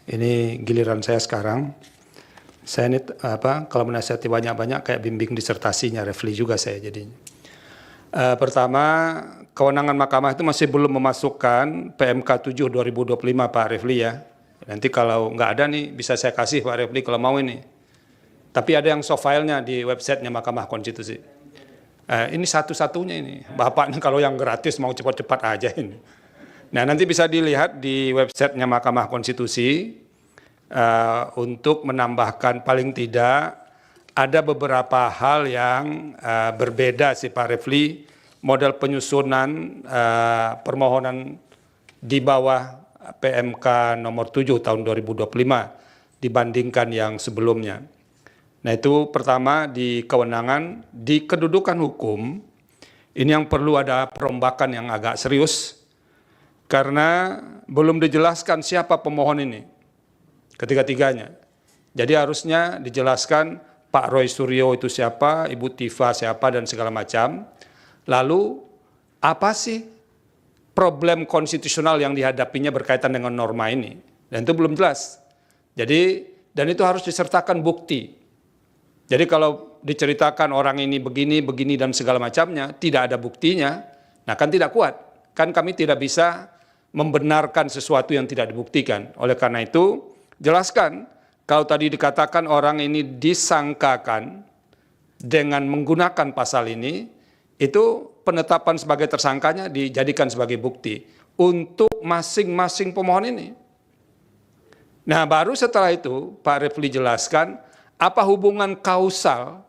Ini giliran saya sekarang. Saya ini kalau menasihati banyak-banyak kayak bimbing disertasinya Refli juga saya jadinya. Pertama, kewenangan mahkamah itu masih belum memasukkan PMK 7 2025 Pak Refli ya. Nanti kalau nggak ada nih bisa saya kasih Pak Refli kalau mau ini. Tapi ada yang soft filenya di websitenya Mahkamah Konstitusi. Ini satu-satunya ini. Bapaknya kalau yang gratis mau cepat-cepat aja ini. Nah nanti bisa dilihat di websitenya Mahkamah Konstitusi untuk menambahkan paling tidak ada beberapa hal yang berbeda sih Pak Refli, model penyusunan permohonan di bawah PMK nomor 7 tahun 2025 dibandingkan yang sebelumnya. Nah itu pertama di kewenangan, di kedudukan hukum, ini yang perlu ada perombakan yang agak serius, karena belum dijelaskan siapa pemohon ini, ketiga-tiganya. Jadi harusnya dijelaskan Pak Roy Suryo itu siapa, Ibu Tifa siapa, dan segala macam. Lalu apa sih problem konstitusional yang dihadapinya berkaitan dengan norma ini? Dan itu belum jelas. Jadi, dan itu harus disertakan bukti. Jadi kalau diceritakan orang ini begini, begini, dan segala macamnya, tidak ada buktinya, nah kan tidak kuat. Kan kami tidak bisa membenarkan sesuatu yang tidak dibuktikan. Oleh karena itu, jelaskan. Kalau tadi dikatakan orang ini disangkakan dengan menggunakan pasal ini, itu penetapan sebagai tersangkanya dijadikan sebagai bukti untuk masing-masing pemohon ini. Nah baru setelah itu Pak Refli jelaskan apa hubungan kausal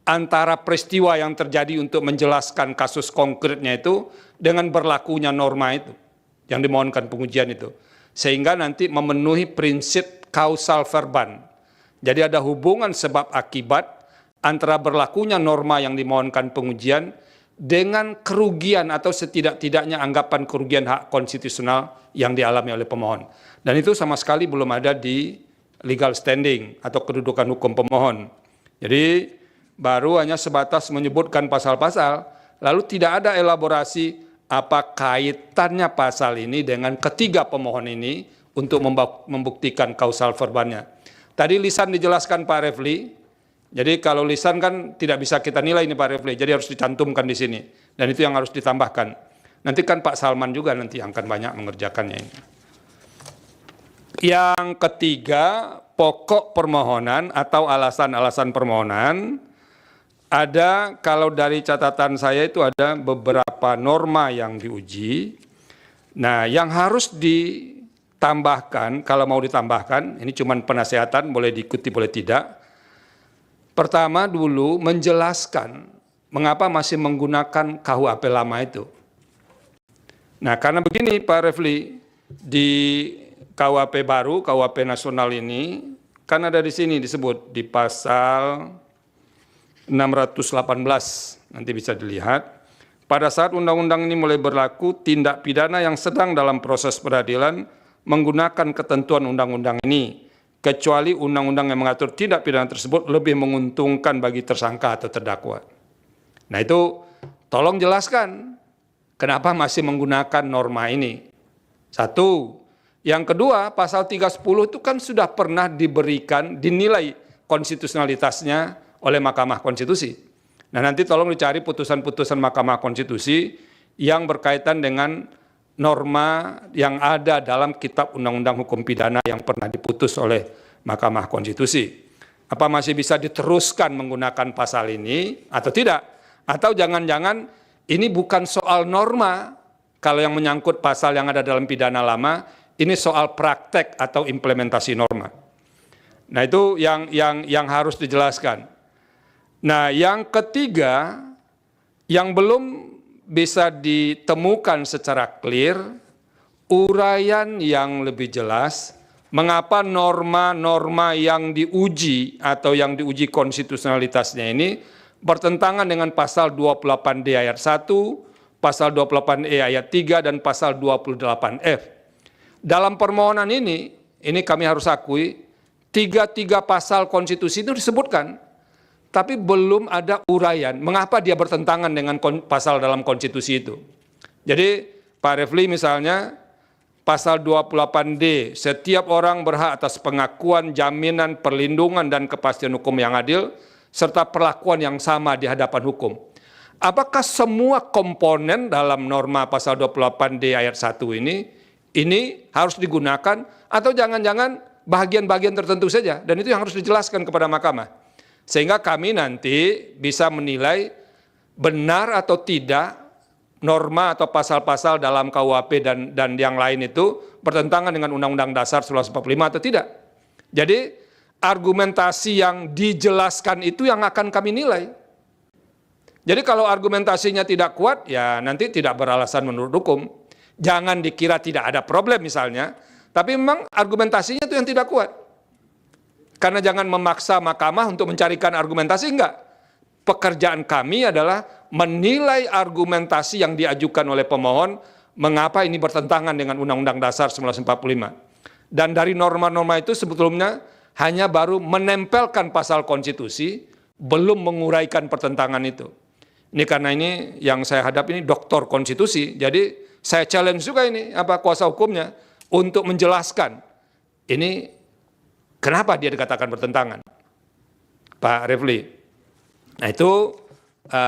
antara peristiwa yang terjadi untuk menjelaskan kasus konkretnya itu dengan berlakunya norma itu yang dimohonkan pengujian itu. Sehingga nanti memenuhi prinsip kausal verban. Jadi ada hubungan sebab akibat antara berlakunya norma yang dimohonkan pengujian dengan kerugian atau setidak-tidaknya anggapan kerugian hak konstitusional yang dialami oleh pemohon. Dan itu sama sekali belum ada di legal standing atau kedudukan hukum pemohon. Jadi baru hanya sebatas menyebutkan pasal-pasal, lalu tidak ada elaborasi apa kaitannya pasal ini dengan ketiga pemohon ini untuk membuktikan kausal verbannya. Tadi lisan dijelaskan Pak Refli, jadi kalau lisan kan tidak bisa kita nilai ini Pak Refli, jadi harus dicantumkan di sini. Dan itu yang harus ditambahkan. Nanti kan Pak Salman juga nanti akan banyak mengerjakannya ini. Yang ketiga, pokok permohonan atau alasan-alasan permohonan. Ada, kalau dari catatan saya itu ada beberapa norma yang diuji. Nah, yang harus ditambahkan, kalau mau ditambahkan, ini cuma penasehatan, boleh diikuti, boleh tidak. Pertama dulu menjelaskan mengapa masih menggunakan KUHP lama itu. Nah, karena begini Pak Refli, di KUHP baru, KUHP nasional ini, kan ada di sini disebut di pasal 618, nanti bisa dilihat. Pada saat undang-undang ini mulai berlaku, tindak pidana yang sedang dalam proses peradilan menggunakan ketentuan undang-undang ini, kecuali undang-undang yang mengatur tindak pidana tersebut lebih menguntungkan bagi tersangka atau terdakwa. Nah itu tolong jelaskan kenapa masih menggunakan norma ini. Satu. Yang kedua, pasal 310 itu kan sudah pernah diberikan, dinilai konstitusionalitasnya oleh Mahkamah Konstitusi. Nah nanti tolong dicari putusan-putusan Mahkamah Konstitusi yang berkaitan dengan norma yang ada dalam Kitab Undang-Undang Hukum Pidana yang pernah diputus oleh Mahkamah Konstitusi. Apa masih bisa diteruskan menggunakan pasal ini atau tidak? Atau jangan-jangan ini bukan soal norma, kalau yang menyangkut pasal yang ada dalam pidana lama, ini soal praktek atau implementasi norma. Nah itu yang harus dijelaskan. Nah yang ketiga, yang belum bisa ditemukan secara clear, uraian yang lebih jelas, mengapa norma-norma yang diuji atau yang diuji konstitusionalitasnya ini bertentangan dengan pasal 28D ayat 1, pasal 28E ayat 3, dan pasal 28F. Dalam permohonan ini kami harus akui, tiga pasal konstitusi itu disebutkan, tapi belum ada uraian mengapa dia bertentangan dengan pasal dalam konstitusi itu. Jadi Pak Refli misalnya, pasal 28D, setiap orang berhak atas pengakuan, jaminan, perlindungan, dan kepastian hukum yang adil, serta perlakuan yang sama di hadapan hukum. Apakah semua komponen dalam norma pasal 28D ayat 1 ini harus digunakan, atau jangan-jangan bagian-bagian tertentu saja, dan itu yang harus dijelaskan kepada mahkamah. Sehingga kami nanti bisa menilai benar atau tidak norma atau pasal-pasal dalam KUHP dan yang lain itu bertentangan dengan Undang-Undang Dasar 1945 atau tidak. Jadi argumentasi yang dijelaskan itu yang akan kami nilai. Jadi kalau argumentasinya tidak kuat, ya nanti tidak beralasan menurut hukum. Jangan dikira tidak ada problem misalnya, tapi memang argumentasinya itu yang tidak kuat. Karena jangan memaksa mahkamah untuk mencarikan argumentasi, enggak. Pekerjaan kami adalah menilai argumentasi yang diajukan oleh pemohon, mengapa ini bertentangan dengan Undang-Undang Dasar 1945. Dan dari norma-norma itu sebetulnya hanya baru menempelkan pasal konstitusi, belum menguraikan pertentangan itu. Ini karena ini yang saya hadap ini doktor konstitusi, jadi saya challenge juga ini kuasa hukumnya untuk menjelaskan ini kenapa dia dikatakan bertentangan, Pak Refli. Nah itu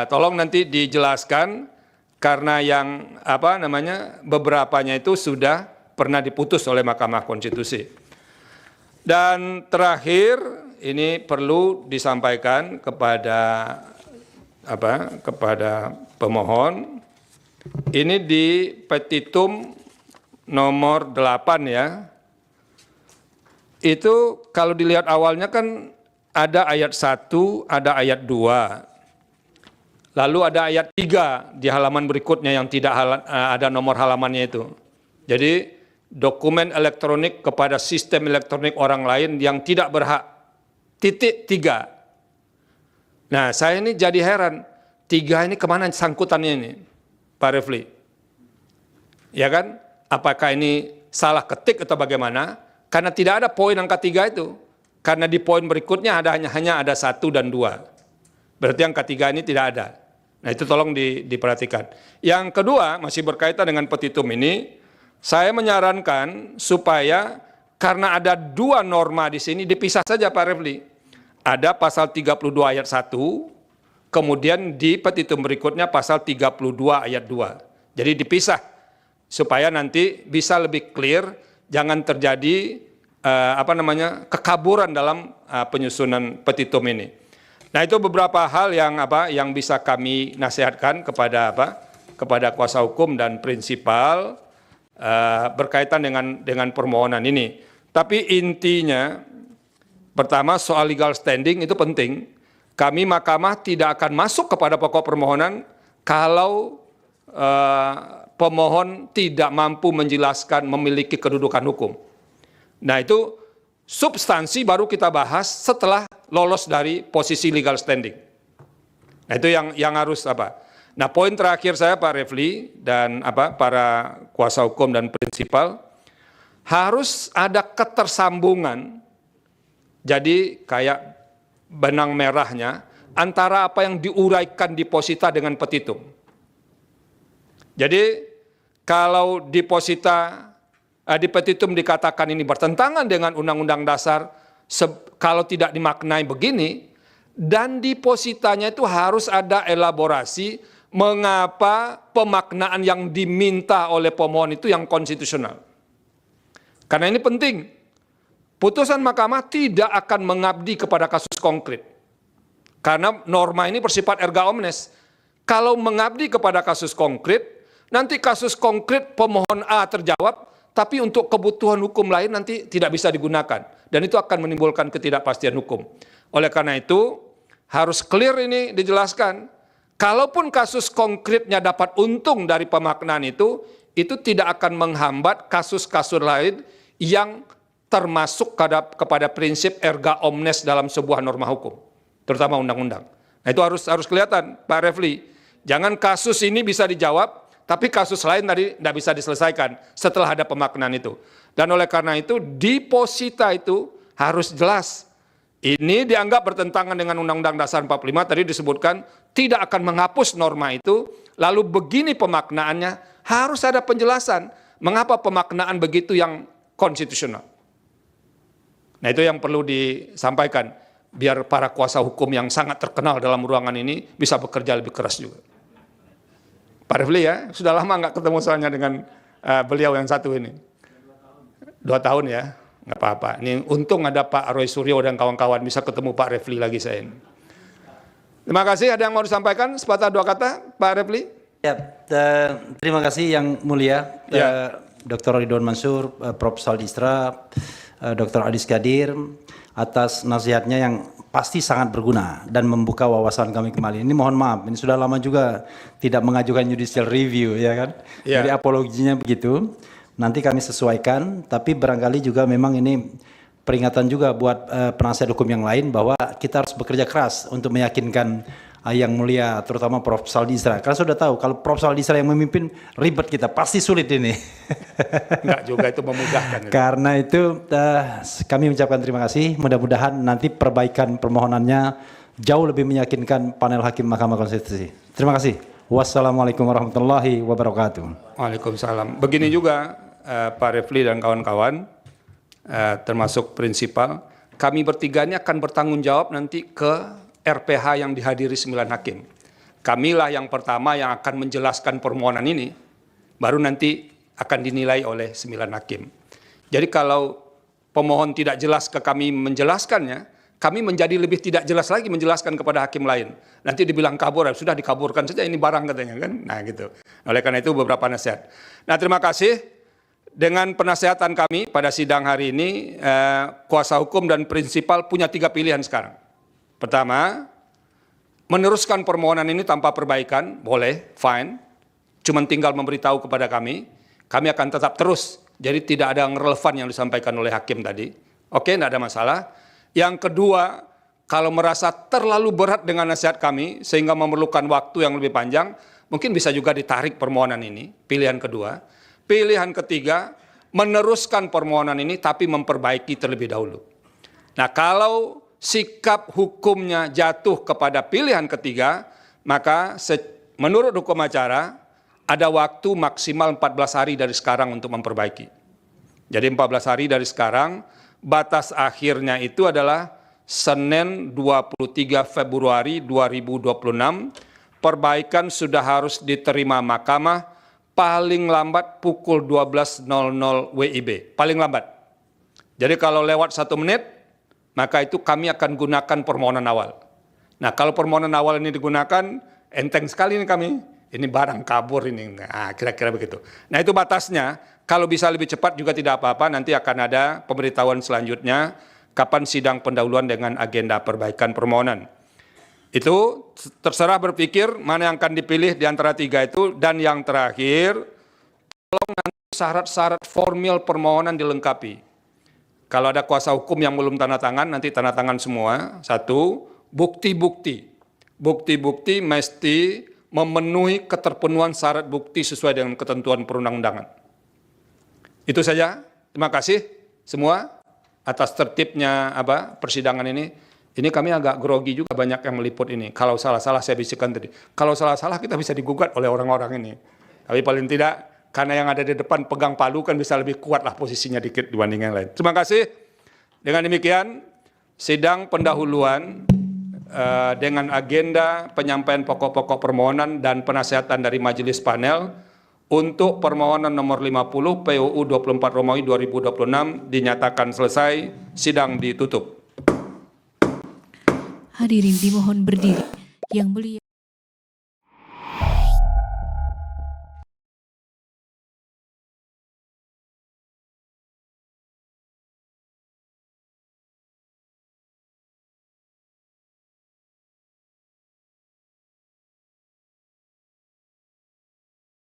tolong nanti dijelaskan karena yang beberapanya itu sudah pernah diputus oleh Mahkamah Konstitusi. Dan terakhir ini perlu disampaikan kepada pemohon, ini di petitum nomor 8 ya, itu kalau dilihat awalnya kan ada ayat 1, ada ayat 2, lalu ada ayat 3 di halaman berikutnya yang tidak ada nomor halamannya itu. Jadi dokumen elektronik kepada sistem elektronik orang lain yang tidak berhak, .3. Nah, saya ini jadi heran, 3 ini kemana sangkutannya ini, Pak Refli? Ya kan? Apakah ini salah ketik atau bagaimana? Karena tidak ada poin angka 3 itu. Karena di poin berikutnya hanya ada 1 dan 2. Berarti angka 3 ini tidak ada. Nah, itu tolong diperhatikan. Yang kedua, masih berkaitan dengan petitum ini, saya menyarankan supaya karena ada 2 norma di sini dipisah saja Pak Refli. Ada pasal 32 ayat 1, kemudian di petitum berikutnya pasal 32 ayat 2. Jadi dipisah supaya nanti bisa lebih clear, jangan terjadi kekaburan dalam penyusunan petitum ini. Nah, itu beberapa hal yang bisa kami nasihatkan kepada kuasa hukum dan prinsipal berkaitan dengan permohonan ini. Tapi intinya pertama soal legal standing itu penting. Kami mahkamah tidak akan masuk kepada pokok permohonan kalau pemohon tidak mampu menjelaskan memiliki kedudukan hukum. Nah, itu substansi baru kita bahas setelah lolos dari posisi legal standing. Nah, itu yang harus Nah, poin terakhir saya Pak Refli dan para kuasa hukum dan prinsipal, harus ada ketersambungan. Jadi kayak benang merahnya antara apa yang diuraikan di posita dengan petitum. Jadi kalau di petitum dikatakan ini bertentangan dengan Undang-Undang Dasar, kalau tidak dimaknai begini, dan di positanya itu harus ada elaborasi mengapa pemaknaan yang diminta oleh pemohon itu yang konstitusional. Karena ini penting. Putusan mahkamah tidak akan mengabdi kepada kasus konkret. Karena norma ini bersifat erga omnes. Kalau mengabdi kepada kasus konkret, nanti kasus konkret pemohon A terjawab, tapi untuk kebutuhan hukum lain nanti tidak bisa digunakan. Dan itu akan menimbulkan ketidakpastian hukum. Oleh karena itu, harus clear ini dijelaskan. Kalaupun kasus konkretnya dapat untung dari pemaknaan itu tidak akan menghambat kasus-kasus lain yang termasuk kepada prinsip erga omnes dalam sebuah norma hukum, terutama undang-undang. Nah, itu harus kelihatan, Pak Refli. Jangan kasus ini bisa dijawab, tapi kasus lain tadi tidak bisa diselesaikan setelah ada pemaknaan itu. Dan oleh karena itu, di posita itu harus jelas. Ini dianggap bertentangan dengan Undang-Undang Dasar 45, tadi disebutkan tidak akan menghapus norma itu, lalu begini pemaknaannya, harus ada penjelasan. Mengapa pemaknaan begitu yang konstitusional? Nah itu yang perlu disampaikan, biar para kuasa hukum yang sangat terkenal dalam ruangan ini bisa bekerja lebih keras juga. Pak Refli ya, sudah lama nggak ketemu soalnya dengan beliau yang satu ini. 2 tahun ya, nggak apa-apa. Ini untung ada Pak Roy Suryo dan kawan-kawan, bisa ketemu Pak Refli lagi saya ini. Terima kasih, ada yang mau disampaikan, sepatah 2 kata, Pak Refli? Ya, terima kasih yang mulia, Dr. Ridwan Mansur, Prof. Saldistra, Dr. Adis Kadir, atas nasihatnya yang pasti sangat berguna dan membuka wawasan kami kembali. Ini mohon maaf, ini sudah lama juga tidak mengajukan judicial review, ya kan? Jadi apologinya begitu. Nanti kami sesuaikan, tapi barangkali juga memang ini peringatan juga buat penasihat hukum yang lain bahwa kita harus bekerja keras untuk meyakinkan yang mulia, terutama Prof. Saldistra. Karena sudah tahu kalau Prof. Saldistra yang memimpin ribet kita, pasti sulit ini. Enggak juga, itu memudahkan. Karena itu kami mengucapkan terima kasih. Mudah-mudahan nanti perbaikan permohonannya jauh lebih meyakinkan panel hakim Mahkamah Konstitusi. Terima kasih. Wassalamualaikum warahmatullahi wabarakatuh. Waalaikumsalam. Begini juga Pak Refli dan kawan-kawan, termasuk prinsipal, kami bertiga ini akan bertanggung jawab nanti ke RPH yang dihadiri 9 hakim. Kamilah yang pertama yang akan menjelaskan permohonan ini, baru nanti akan dinilai oleh 9 hakim. Jadi kalau pemohon tidak jelas ke kami menjelaskannya, kami menjadi lebih tidak jelas lagi menjelaskan kepada hakim lain. Nanti dibilang kabur, sudah dikaburkan saja ini barang katanya kan. Nah gitu. Oleh karena itu beberapa nasihat. Nah terima kasih. Dengan penasehatan kami pada sidang hari ini, kuasa hukum dan prinsipal punya 3 pilihan sekarang. Pertama, meneruskan permohonan ini tanpa perbaikan, boleh, fine. Cuman tinggal memberitahu kepada kami akan tetap terus. Jadi tidak ada yang relevan yang disampaikan oleh hakim tadi. Oke, tidak ada masalah. Yang kedua, kalau merasa terlalu berat dengan nasihat kami, sehingga memerlukan waktu yang lebih panjang, mungkin bisa juga ditarik permohonan ini, pilihan kedua. Pilihan ketiga, meneruskan permohonan ini tapi memperbaiki terlebih dahulu. Nah, kalau sikap hukumnya jatuh kepada pilihan ketiga, maka menurut hukum acara ada waktu maksimal 14 hari dari sekarang untuk memperbaiki. Jadi 14 hari dari sekarang, batas akhirnya itu adalah Senin 23 Februari 2026, perbaikan sudah harus diterima mahkamah paling lambat pukul 12.00 WIB, paling lambat. Jadi kalau lewat 1 menit, maka itu kami akan gunakan permohonan awal. Nah kalau permohonan awal ini digunakan, enteng sekali ini kami, ini barang kabur ini, nah, kira-kira begitu. Nah itu batasnya, kalau bisa lebih cepat juga tidak apa-apa, nanti akan ada pemberitahuan selanjutnya, kapan sidang pendahuluan dengan agenda perbaikan permohonan. Itu terserah berpikir mana yang akan dipilih di antara 3 itu, dan yang terakhir, tolong nanti syarat-syarat formil permohonan dilengkapi. Kalau ada kuasa hukum yang belum tanda tangan, nanti tanda tangan semua. 1, bukti-bukti. Bukti-bukti mesti memenuhi keterpenuhan syarat bukti sesuai dengan ketentuan perundang-undangan. Itu saja. Terima kasih semua atas tertibnya persidangan ini. Ini kami agak grogi juga, banyak yang meliput ini. Kalau salah-salah saya bisikan tadi. Kalau salah-salah kita bisa digugat oleh orang-orang ini. Tapi paling tidak, karena yang ada di depan pegang palu kan bisa lebih kuat lah posisinya dikit dibanding yang lain. Terima kasih. Dengan demikian, sidang pendahuluan dengan agenda penyampaian pokok-pokok permohonan dan penasehatan dari majelis panel untuk permohonan nomor 50 PUU 24 Romawi 2026 dinyatakan selesai, sidang ditutup. Hadirin dimohon berdiri. Yang mulia